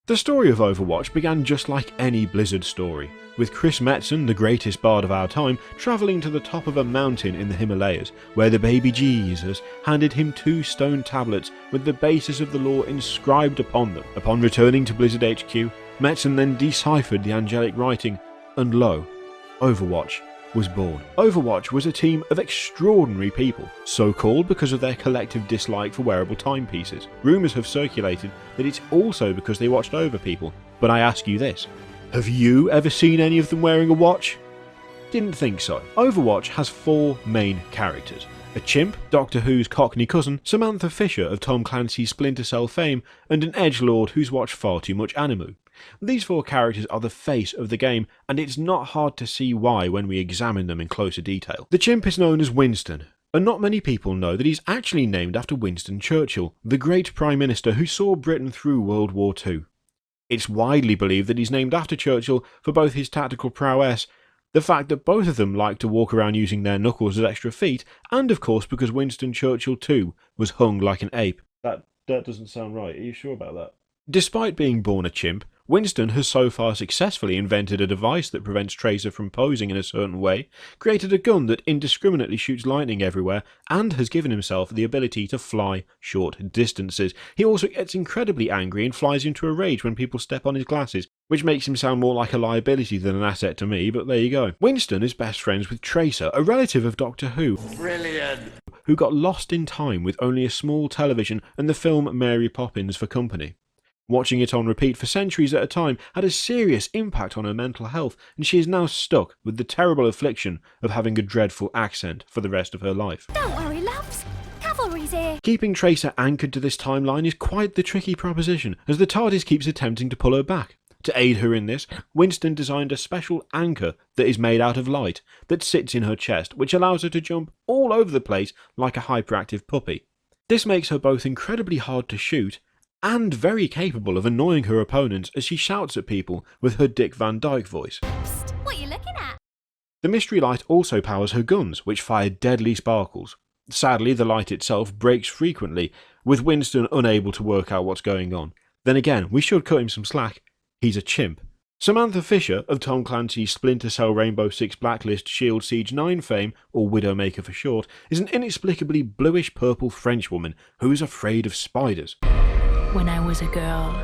The story of Overwatch began just like any Blizzard story, with Chris Metzen, the greatest bard of our time, travelling to the top of a mountain in the Himalayas, where the baby Jesus handed him 2 stone tablets with the basis of the lore inscribed upon them. Upon returning to Blizzard HQ, Metzen then deciphered the angelic writing, and lo, Overwatch was born. Overwatch was a team of extraordinary people, so called because of their collective dislike for wearable timepieces. Rumours have circulated that it's also because they watched over people, but I ask you this, have you ever seen any of them wearing a watch? Didn't think so. Overwatch has 4 main characters. A chimp, Doctor Who's Cockney cousin, Samantha Fisher of Tom Clancy's Splinter Cell fame, and an edgelord who's watched far too much anime. These 4 characters are the face of the game, and it's not hard to see why when we examine them in closer detail. The chimp is known as Winston, and not many people know that he's actually named after Winston Churchill, the great Prime Minister who saw Britain through World War II. It's widely believed that he's named after Churchill for both his tactical prowess, the fact that both of them like to walk around using their knuckles as extra feet, and of course because Winston Churchill too was hung like an ape. That doesn't sound right, are you sure about that? Despite being born a chimp, Winston has so far successfully invented a device that prevents Tracer from posing in a certain way, created a gun that indiscriminately shoots lightning everywhere, and has given himself the ability to fly short distances. He also gets incredibly angry and flies into a rage when people step on his glasses, which makes him sound more like a liability than an asset to me, but there you go. Winston is best friends with Tracer, a relative of Doctor Who. Brilliant! Who got lost in time with only a small television and the film Mary Poppins for company. Watching it on repeat for centuries at a time had a serious impact on her mental health, and she is now stuck with the terrible affliction of having a dreadful accent for the rest of her life. Don't worry, loves. Cavalry's here. Keeping Tracer anchored to this timeline is quite the tricky proposition, as the TARDIS keeps attempting to pull her back. To aid her in this, Winston designed a special anchor that is made out of light that sits in her chest, which allows her to jump all over the place like a hyperactive puppy. This makes her both incredibly hard to shoot and very capable of annoying her opponents as she shouts at people with her Dick Van Dyke voice. Psst, what are you looking at? The mystery light also powers her guns, which fire deadly sparkles. Sadly, the light itself breaks frequently, with Winston unable to work out what's going on. Then again, we should cut him some slack. He's a chimp. Samantha Fisher of Tom Clancy's Splinter Cell Rainbow Six Blacklist Shield Siege 9 fame, or Widowmaker for short, is an inexplicably bluish-purple French woman who is afraid of spiders. When I was a girl,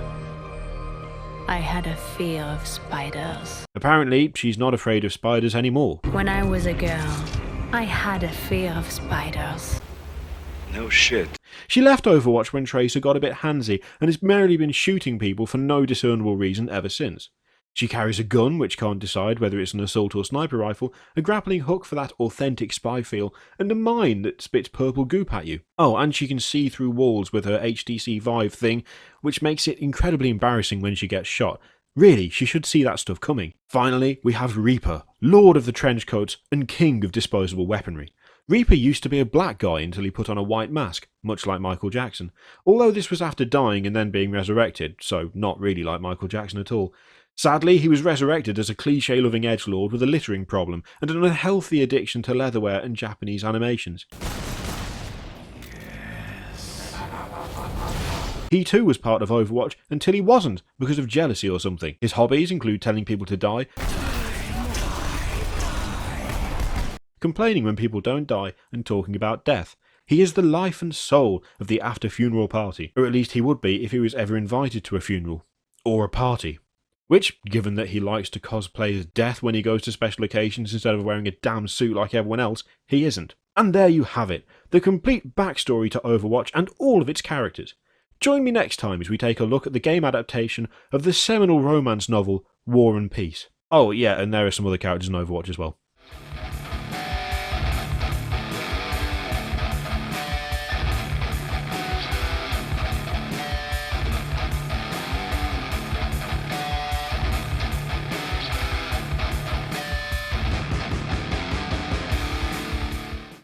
I had a fear of spiders. Apparently, she's not afraid of spiders anymore. When I was a girl, I had a fear of spiders. No shit. She left Overwatch when Tracer got a bit handsy and has merely been shooting people for no discernible reason ever since. She carries a gun which can't decide whether it's an assault or sniper rifle, a grappling hook for that authentic spy feel, and a mine that spits purple goop at you. Oh, and she can see through walls with her HTC Vive thing, which makes it incredibly embarrassing when she gets shot. Really, she should see that stuff coming. Finally, we have Reaper, Lord of the Trenchcoats and King of Disposable Weaponry. Reaper used to be a black guy until he put on a white mask, much like Michael Jackson, although this was after dying and then being resurrected, so not really like Michael Jackson at all. Sadly, he was resurrected as a cliché-loving edgelord with a littering problem and an unhealthy addiction to leatherwear and Japanese animations. Yes. He too was part of Overwatch until he wasn't, because of jealousy or something. His hobbies include telling people to die, complaining when people don't die, and talking about death. He is the life and soul of the after-funeral party, or at least he would be if he was ever invited to a funeral. Or a party. Which, given that he likes to cosplay as death when he goes to special occasions instead of wearing a damn suit like everyone else, he isn't. And there you have it, the complete backstory to Overwatch and all of its characters. Join me next time as we take a look at the game adaptation of the seminal romance novel War and Peace. Oh yeah, and there are some other characters in Overwatch as well.